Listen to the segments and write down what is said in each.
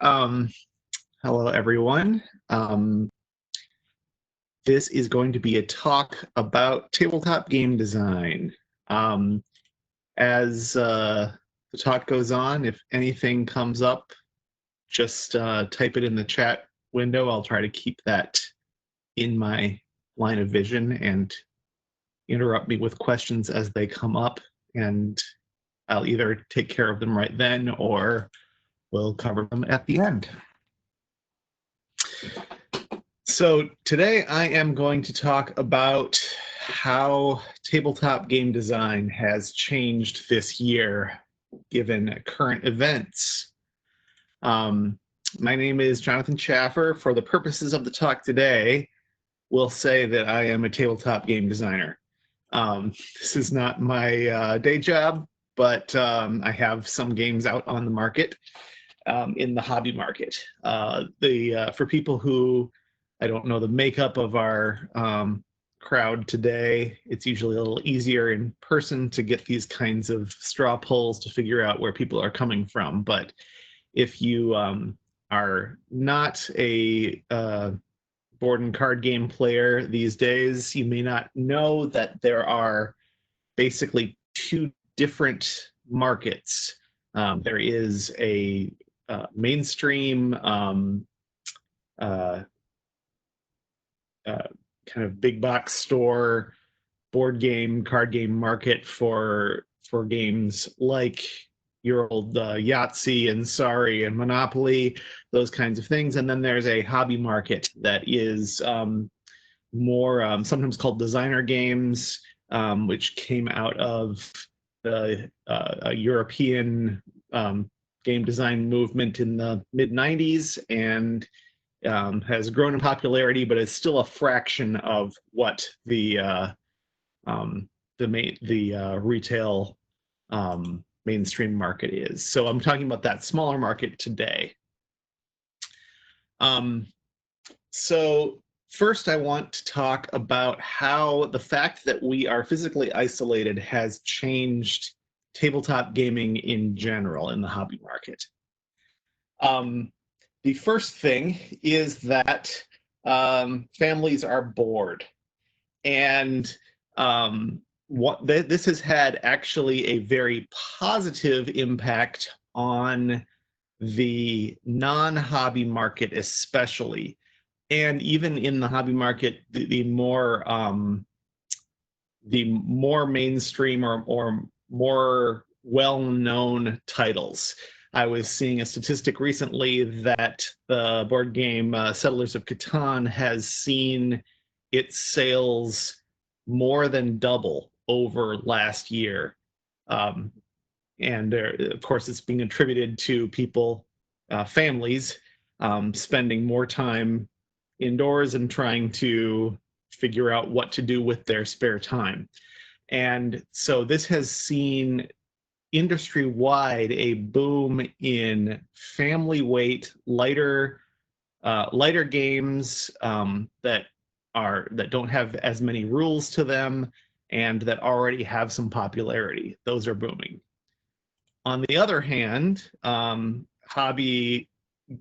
Um, Hello, everyone. This is going to be a talk about tabletop game design. Um, as the talk goes on, if anything comes up, just type it in the chat window. I'll try to keep that in my line of vision and interrupt me with questions as they come up, and I'll either take care of them right then or we'll cover them at the end. So today I am going to talk about how tabletop game design has changed this year given current events. My name is Jonathan Schaffer. For the purposes of the talk today, we'll say that I am a tabletop game designer. This is not my day job, but I have some games out on the market in the hobby market. For people who I don't know the makeup of our crowd today, it's usually a little easier in person to get these kinds of straw polls to figure out where people are coming from. But if you are not a board and card game player these days, you may not know that there are basically two different markets. There is a mainstream kind of big box store board game, card game market for games like your old Yahtzee and Sorry and Monopoly, those kinds of things. And then there's a hobby market that is more sometimes called designer games, which came out of the European game design movement in the mid 90s and has grown in popularity, but is still a fraction of what the retail mainstream market is. So I'm talking about that smaller market today. So first, I want to talk about how the fact that we are physically isolated has changed tabletop gaming in general in the hobby market. The first thing is that families are bored, and this has had actually a very positive impact on the non-hobby market, especially, and even in the hobby market, the more mainstream or more well-known titles. I was seeing a statistic recently that the board game Settlers of Catan has seen its sales more than double over last year. And of course, it's being attributed to people, families, spending more time indoors and trying to figure out what to do with their spare time. And so this has seen industry-wide a boom in family weight, lighter games that don't have as many rules to them and that already have some popularity. Those are booming. On the other hand, hobby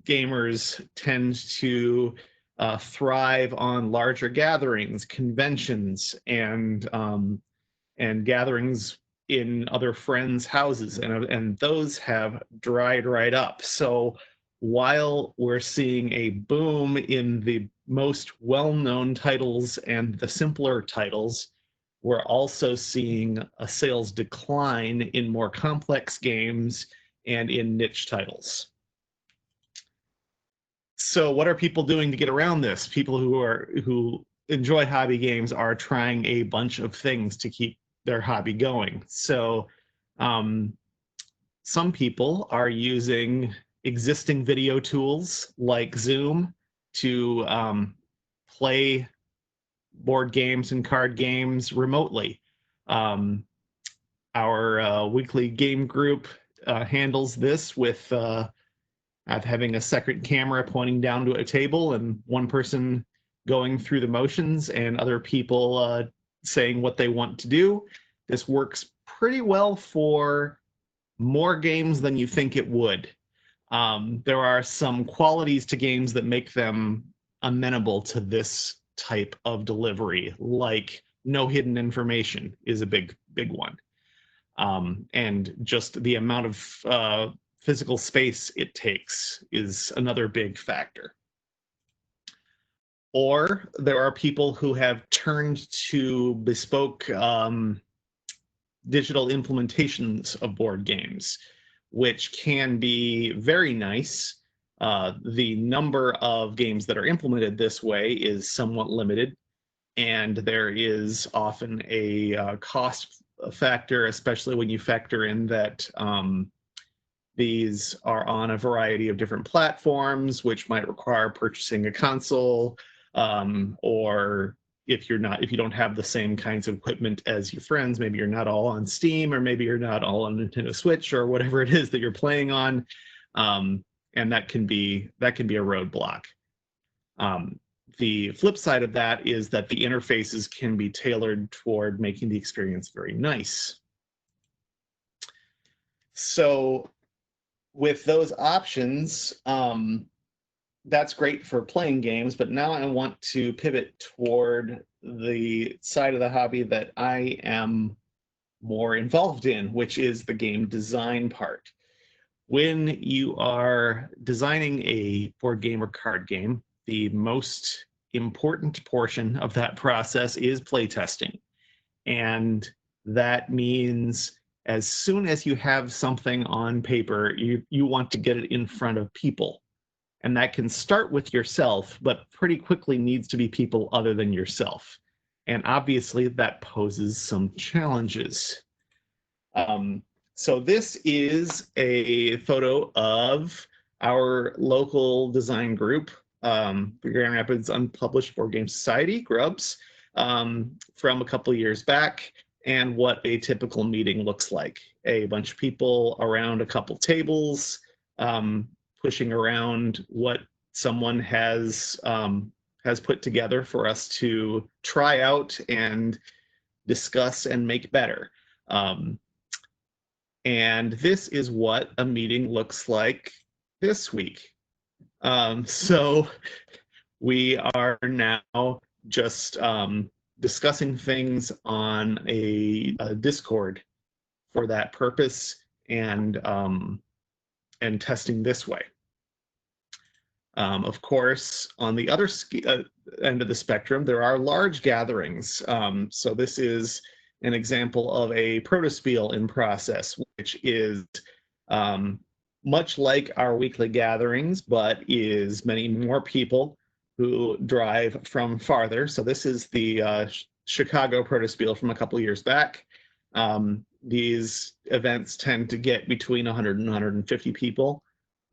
gamers tend to thrive on larger gatherings, conventions, and gatherings in other friends' houses, and those have dried right up. So while we're seeing a boom in the most well-known titles and the simpler titles, we're also seeing a sales decline in more complex games and in niche titles. So what are people doing to get around this? People who enjoy hobby games are trying a bunch of things to keep their hobby going. So some people are using existing video tools like Zoom to play board games and card games remotely. Our weekly game group handles this with having a second camera pointing down to a table and one person going through the motions and other people saying what they want to do. This works pretty well for more games than you think it would. There are some qualities to games that make them amenable to this type of delivery, like no hidden information is a big one. And just the amount of physical space it takes is another big factor. Or there are people who have turned to bespoke digital implementations of board games, which can be very nice. The number of games that are implemented this way is somewhat limited, and there is often a cost factor, especially when you factor in that these are on a variety of different platforms, which might require purchasing a console, or if you don't have the same kinds of equipment as your friends, maybe you're not all on Steam, or maybe you're not all on Nintendo Switch, or whatever it is that you're playing on, and that can be a roadblock. The flip side of that is that the interfaces can be tailored toward making the experience very nice. So with those options, that's great for playing games, but now I want to pivot toward the side of the hobby that I am more involved in, which is the game design part. When you are designing a board game or card game, the most important portion of that process is playtesting. And that means as soon as you have something on paper, you want to get it in front of people. And that can start with yourself, but pretty quickly needs to be people other than yourself. And obviously that poses some challenges. So this is a photo of our local design group, the Grand Rapids Unpublished Board Game Society, Grubs, from a couple of years back, and what a typical meeting looks like. A bunch of people around a couple tables, pushing around what someone has put together for us to try out and discuss and make better. And this is what a meeting looks like this week. So we are now just discussing things on a Discord for that purpose, and testing this way. Of course, on the other end of the spectrum, there are large gatherings. So this is an example of a protospiel in process, which is much like our weekly gatherings, but is many more people who drive from farther. So this is the Chicago protospiel from a couple years back. These events tend to get between 100 and 150 people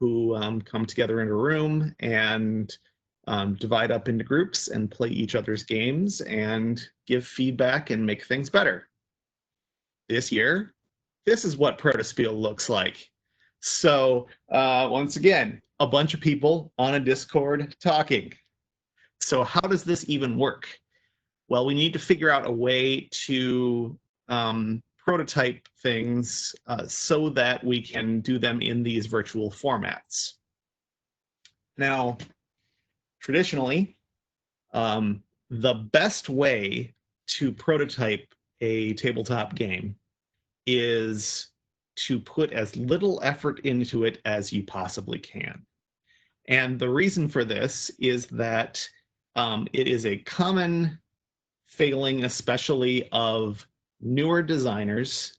who come together in a room and divide up into groups and play each other's games and give feedback and make things better. This year, this is what protospiel looks like. So once again, a bunch of people on a Discord talking. So how does this even work? Well, we need to figure out a way to prototype things so that we can do them in these virtual formats. Now, traditionally, the best way to prototype a tabletop game is to put as little effort into it as you possibly can. And the reason for this is that it is a common failing, especially of newer designers,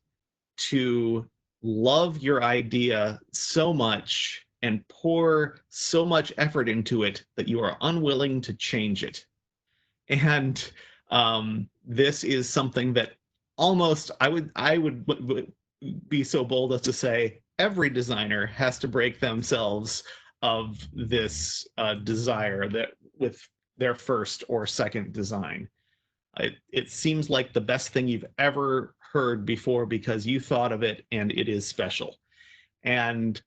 to love your idea so much and pour so much effort into it that you are unwilling to change it. And this is something that almost I would be so bold as to say every designer has to break themselves of this desire that with their first or second design. It seems like the best thing you've ever heard before because you thought of it and it is special. And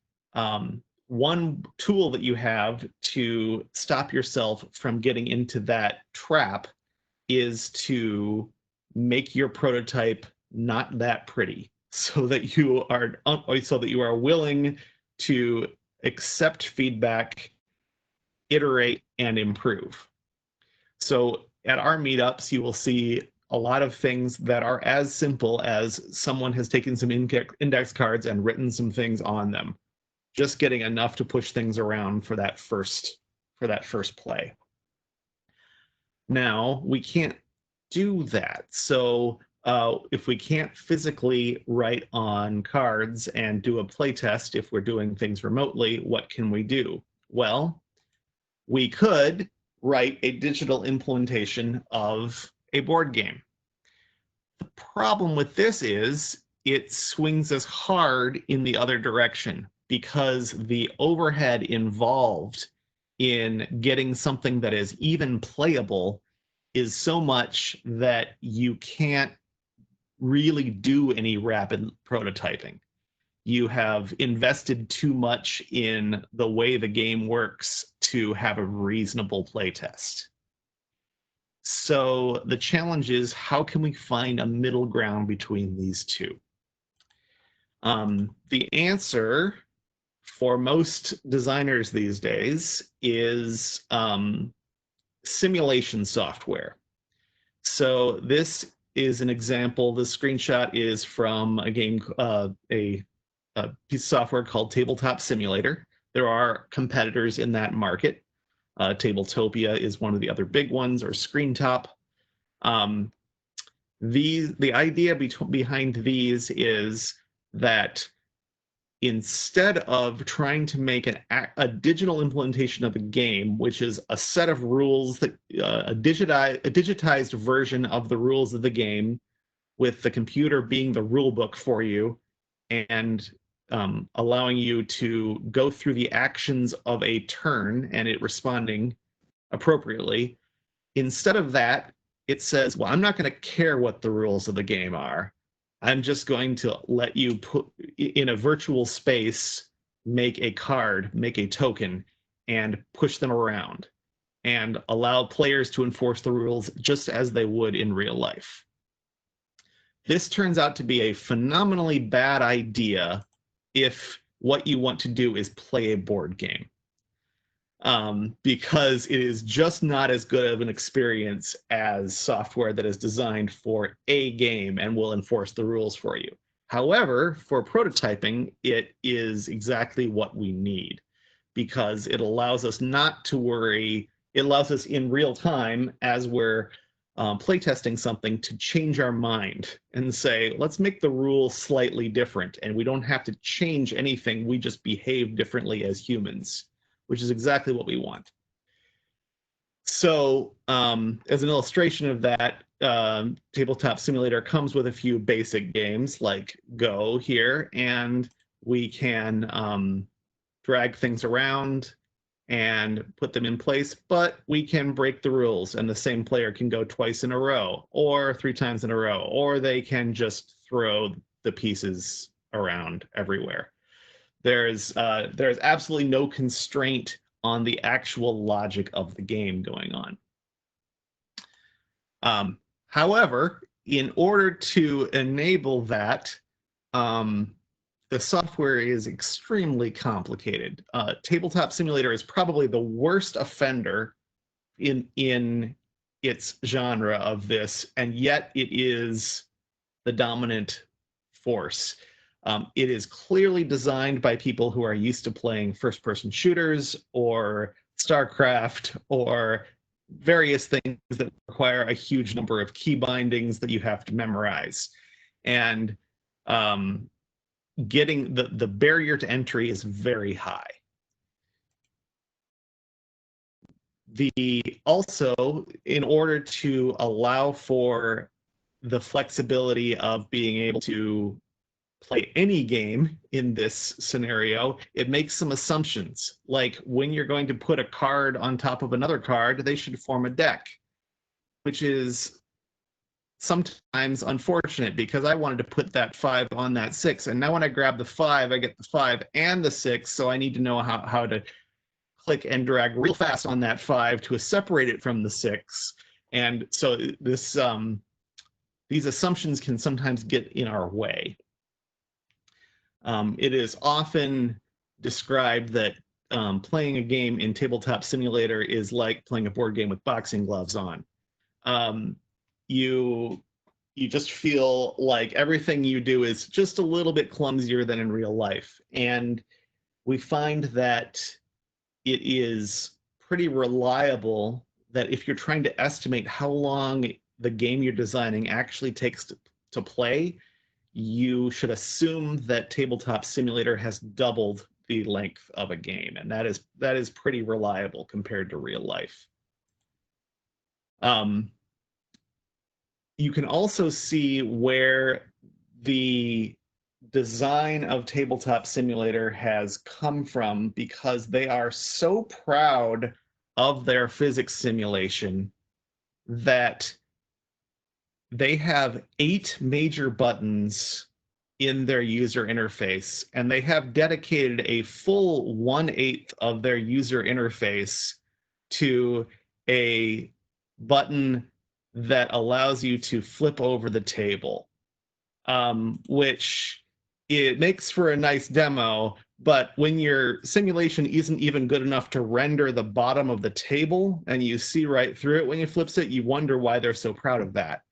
one tool that you have to stop yourself from getting into that trap is to make your prototype not that pretty, so that you are willing to accept feedback, iterate, and improve. So at our meetups, you will see a lot of things that are as simple as someone has taken some index cards and written some things on them, just getting enough to push things around for that first play. Now, we can't do that. So if we can't physically write on cards and do a play test, if we're doing things remotely, what can we do? Well, we could write a digital implementation of a board game. The problem with this is it swings us hard in the other direction because the overhead involved in getting something that is even playable is so much that you can't really do any rapid prototyping. You have invested too much in the way the game works to have a reasonable playtest. So the challenge is, how can we find a middle ground between these two? The answer for most designers these days is simulation software. So this is an example. The screenshot is from a game, a piece of software called Tabletop Simulator. There are competitors in that market. Tabletopia is one of the other big ones, or ScreenTop. The idea behind these is that instead of trying to make a digital implementation of a game, which is a set of rules, that a digitized version of the rules of the game, with the computer being the rule book for you and allowing you to go through the actions of a turn and it responding appropriately. Instead of that, it says, well, I'm not going to care what the rules of the game are. I'm just going to let you put in a virtual space, make a card, make a token, and push them around and allow players to enforce the rules just as they would in real life. This turns out to be a phenomenally bad idea if what you want to do is play a board game. Because it is just not as good of an experience as software that is designed for a game and will enforce the rules for you. However, for prototyping, it is exactly what we need because it allows us not to worry. It allows us in real time, as we're playtesting something, to change our mind and say, let's make the rules slightly different. And we don't have to change anything. We just behave differently as humans, which is exactly what we want. So as an illustration of that, Tabletop Simulator comes with a few basic games like Go here, and we can drag things around and put them in place, but we can break the rules and the same player can go twice in a row or 3 times in a row, or they can just throw the pieces around everywhere. There's absolutely no constraint on the actual logic of the game going on. However, in order to enable that, the software is extremely complicated. Tabletop Simulator is probably the worst offender in its genre of this, and yet it is the dominant force. It is clearly designed by people who are used to playing first-person shooters or StarCraft or various things that require a huge number of key bindings that you have to memorize. And getting the barrier to entry is very high. Also, in order to allow for the flexibility of being able to play any game in this scenario, it makes some assumptions. Like when you're going to put a card on top of another card, they should form a deck, which is sometimes unfortunate because I wanted to put that 5 on that 6. And now when I grab the 5, I get the 5 and the 6. So I need to know how to click and drag real fast on that 5 to separate it from the 6. And so these assumptions can sometimes get in our way. It is often described that playing a game in Tabletop Simulator is like playing a board game with boxing gloves on. You just feel like everything you do is just a little bit clumsier than in real life. And we find that it is pretty reliable that if you're trying to estimate how long the game you're designing actually takes to play, you should assume that Tabletop Simulator has doubled the length of a game, and that is pretty reliable compared to real life. You can also see where the design of Tabletop Simulator has come from, because they are so proud of their physics simulation that they have 8 major buttons in their user interface, and they have dedicated a full 1/8 of their user interface to a button that allows you to flip over the table, which it makes for a nice demo, but when your simulation isn't even good enough to render the bottom of the table and you see right through it when it flips it, you wonder why they're so proud of that.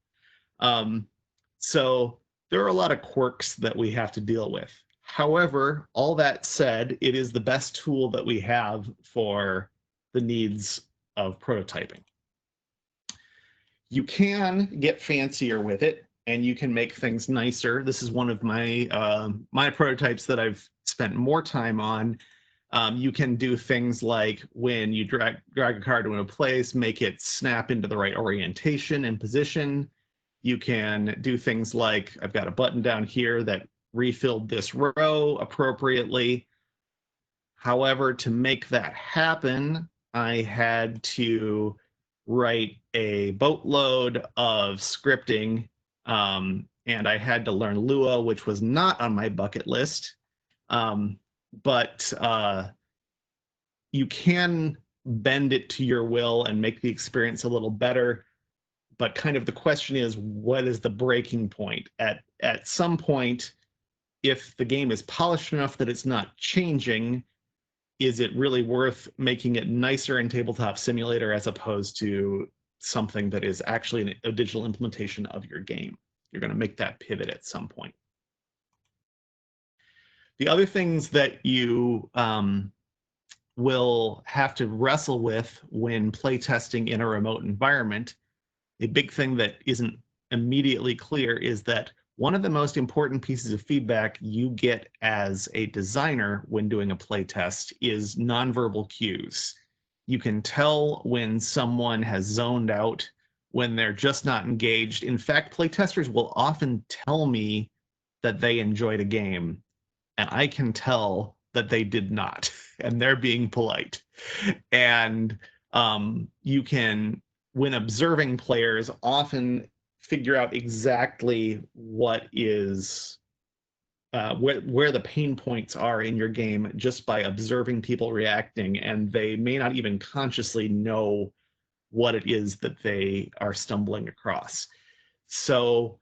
So there are a lot of quirks that we have to deal with. However, all that said, it is the best tool that we have for the needs of prototyping. You can get fancier with it, and you can make things nicer. This is one of my my prototypes that I've spent more time on. You can do things like when you drag a card into a place, make it snap into the right orientation and position. You can do things like, I've got a button down here that refilled this row appropriately. However, to make that happen, I had to write a boatload of scripting, and I had to learn Lua, which was not on my bucket list. But you can bend it to your will and make the experience a little better. But kind of the question is, what is the breaking point? At some point, if the game is polished enough that it's not changing, is it really worth making it nicer in Tabletop Simulator as opposed to something that is actually a digital implementation of your game? You're going to make that pivot at some point. The other things that you will have to wrestle with when playtesting in a remote environment, a big thing that isn't immediately clear is that one of the most important pieces of feedback you get as a designer when doing a playtest is nonverbal cues. You can tell when someone has zoned out, when they're just not engaged. In fact, playtesters will often tell me that they enjoyed a game, and I can tell that they did not, and they're being polite. And you can, when observing players, often figure out exactly what is where the pain points are in your game just by observing people reacting, and they may not even consciously know what it is that they are stumbling across. So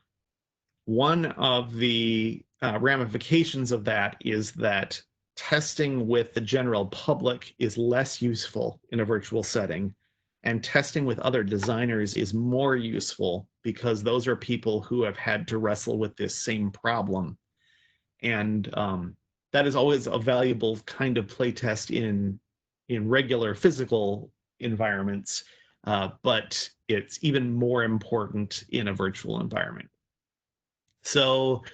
one of the ramifications of that is that testing with the general public is less useful in a virtual setting, and testing with other designers is more useful because those are people who have had to wrestle with this same problem. And that is always a valuable kind of playtest in regular physical environments, but it's even more important in a virtual environment. So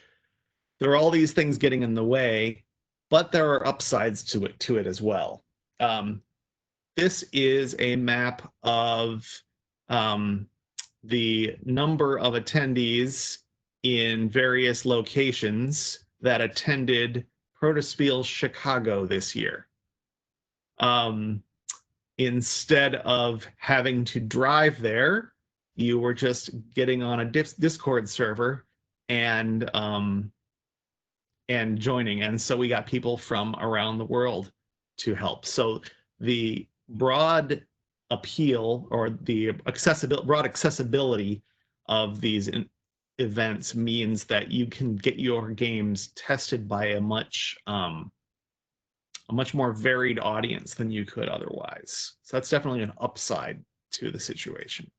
there are all these things getting in the way, but there are upsides to it as well. This is a map of the number of attendees in various locations that attended Protospiel Chicago this year. Instead of having to drive there, you were just getting on a Discord server and joining. And so we got people from around the world to help. So the broad appeal, or the broad accessibility of these events means that you can get your games tested by a much a much more varied audience than you could otherwise. So that's definitely an upside to the situation.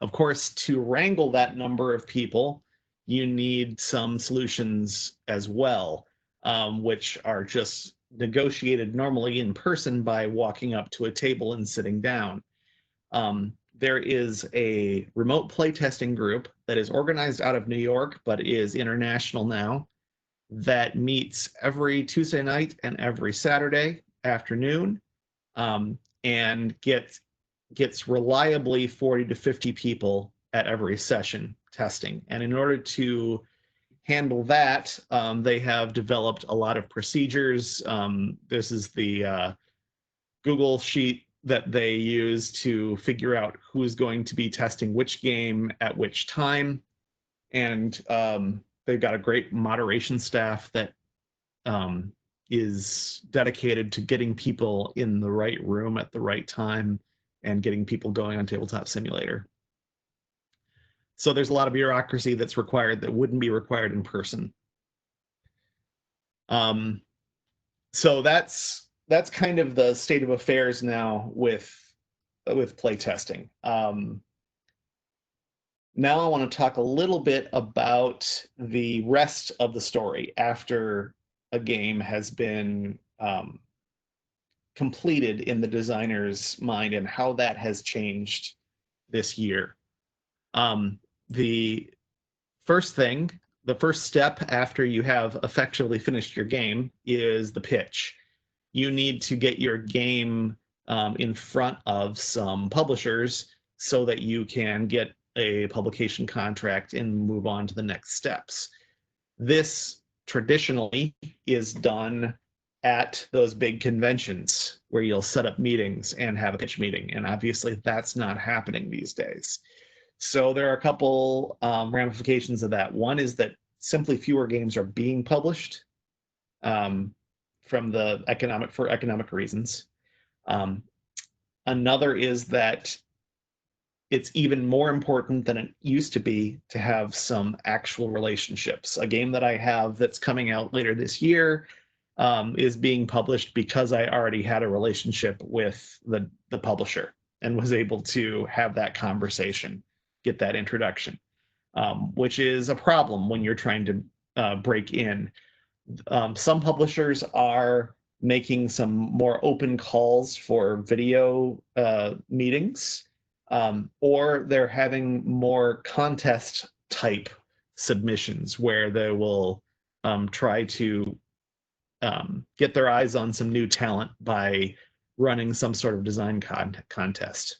Of course, to wrangle that number of people, you need some solutions as well, which are just negotiated normally in person by walking up to a table and sitting down. There is a remote playtesting group that is organized out of New York, but is international now, that meets every Tuesday night and every Saturday afternoon, and gets reliably 40 to 50 people at every session testing. And in order to handle that, they have developed a lot of procedures. This is the Google sheet that they use to figure out who's going to be testing which game at which time. And they've got a great moderation staff that is dedicated to getting people in the right room at the right time and getting people going on Tabletop Simulator. So there's a lot of bureaucracy that's required that wouldn't be required in person. So that's kind of the state of affairs now with playtesting. Now I want to talk a little bit about the rest of the story after a game has been completed in the designer's mind and how that has changed this year. The first step after you have effectively finished your game is the pitch. You need to get your game in front of some publishers so that you can get a publication contract and move on to the next steps. This traditionally is done at those big conventions where you'll set up meetings and have a pitch meeting. And obviously that's not happening these days. So there are a couple ramifications of that. One is that simply fewer games are being published for economic reasons. Another is that it's even more important than it used to be to have some actual relationships. A game that I have that's coming out later this year is being published because I already had a relationship with the publisher and was able to have that conversation, get that introduction, which is a problem when you're trying to break in. Some publishers are making some more open calls for video meetings, or they're having more contest type submissions where they will try to get their eyes on some new talent by running some sort of design contest.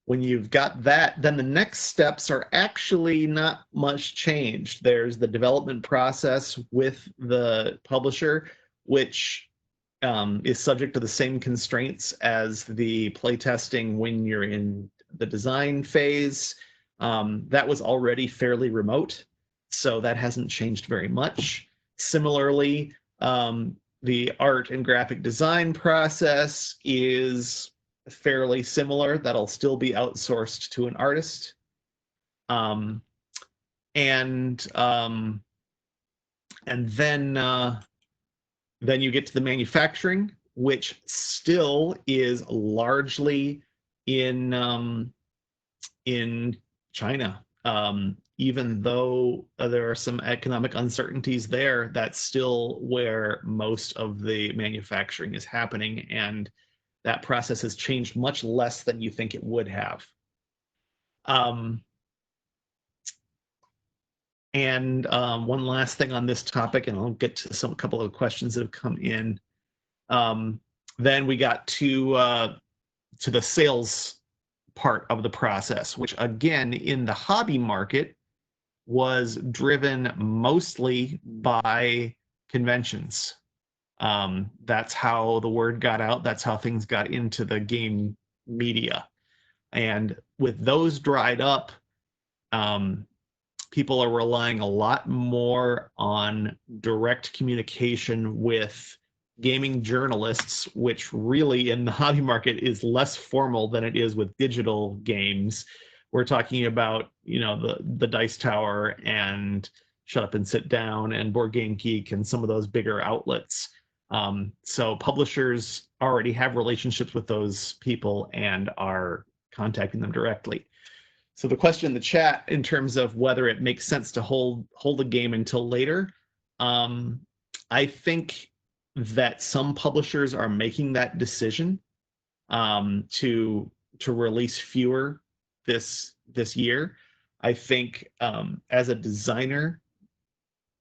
When you've got that, then the next steps are actually not much changed. There's the development process with the publisher, which is subject to the same constraints as the playtesting when you're in the design phase. That was already fairly remote, so that hasn't changed very much. Similarly, the art and graphic design process is fairly similar. That'll still be outsourced to an artist. And then you get to the manufacturing, which still is largely in China. Even though there are some economic uncertainties there, that's still where most of the manufacturing is happening, and that process has changed much less than you think it would have. One last thing on this topic, and I'll get to a couple of questions that have come in. Then we got to the sales part of the process, which again in the hobby market was driven mostly by conventions. That's how the word got out. That's how things got into the game media. And with those dried up, people are relying a lot more on direct communication with gaming journalists, which really in the hobby market is less formal than it is with digital games. We're talking about, the Dice Tower and Shut Up and Sit Down and Board Game Geek and some of those bigger outlets. So publishers already have relationships with those people and are contacting them directly. So the question in the chat in terms of whether it makes sense to hold a game until later, I think that some publishers are making that decision to release fewer this year. I think as a designer,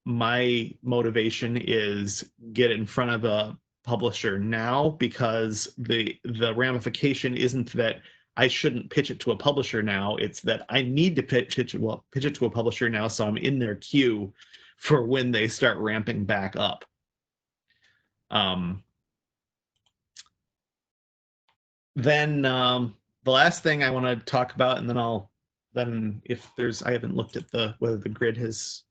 my motivation is get in front of a publisher now, because the ramification isn't that I shouldn't pitch it to a publisher now. It's that I need to pitch it to a publisher now, so I'm in their queue for when they start ramping back up. Then the last thing I want to talk about, and then if there's, I haven't looked at whether the grid has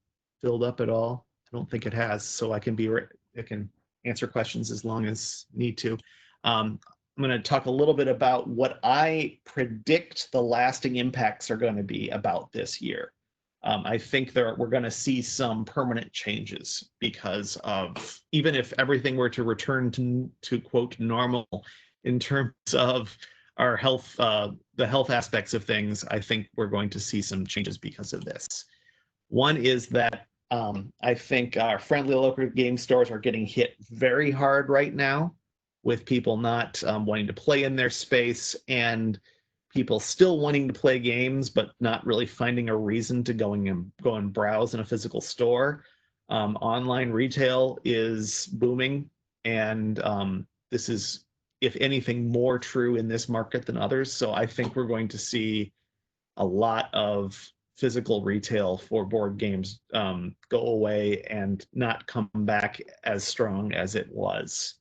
filled up at all. I don't think it has, so I can answer questions as long as need to. I'm going to talk a little bit about what I predict the lasting impacts are going to be about this year. I think we're going to see some permanent changes because of, even if everything were to return to quote normal in terms of our health, the health aspects of things, I think we're going to see some changes because of this. One is that I think our friendly local game stores are getting hit very hard right now, with people not wanting to play in their space, and people still wanting to play games but not really finding a reason to go and browse in a physical store. Online retail is booming, and this is, if anything, more true in this market than others. So I think we're going to see a lot of physical retail for board games go away and not come back as strong as it was.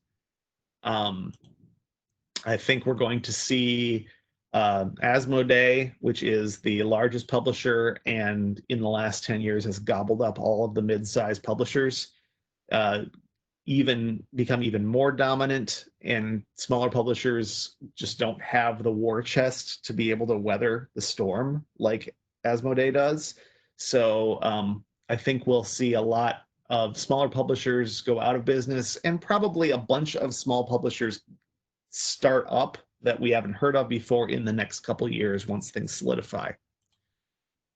I think we're going to see Asmodee, which is the largest publisher and in the last 10 years has gobbled up all of the mid-sized publishers, become even more dominant, and smaller publishers just don't have the war chest to be able to weather the storm like Asmodee does. So I think we'll see a lot of smaller publishers go out of business, and probably a bunch of small publishers start up that we haven't heard of before in the next couple of years once things solidify.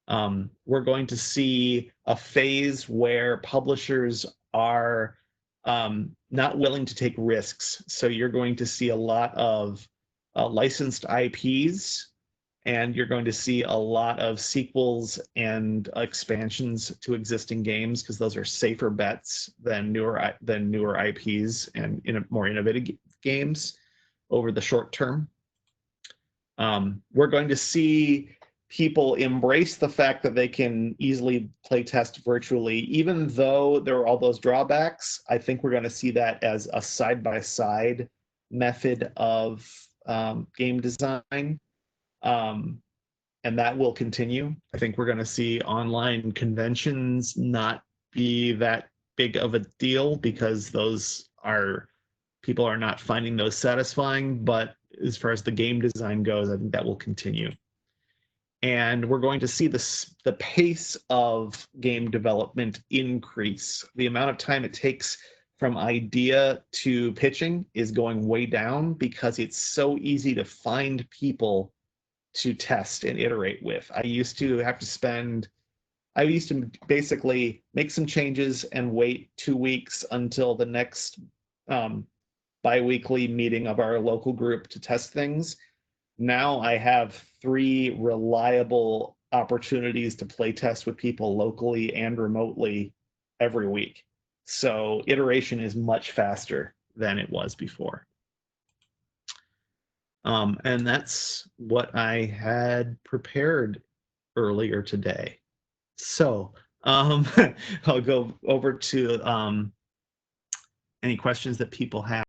We're going to see a phase where publishers are not willing to take risks. So you're going to see a lot of licensed IPs, and you're going to see a lot of sequels and expansions to existing games, because those are safer bets than newer IPs and more innovative games over the short term. We're going to see people embrace the fact that they can easily play test virtually, even though there are all those drawbacks. I think we're going to see that as a side-by-side method of game design, and that will continue. I think we're going to see online conventions not be that big of a deal, because people are not finding those satisfying. But as far as the game design goes, I think that will continue. And we're going to see the pace of game development increase. The amount of time it takes from idea to pitching is going way down, because it's so easy to find people to test and iterate with. I used to basically make some changes and wait 2 weeks until the next bi-weekly meeting of our local group to test things. Now I have 3 reliable opportunities to play test with people locally and remotely every week. So iteration is much faster than it was before. And that's what I had prepared earlier today. So I'll go over to any questions that people have.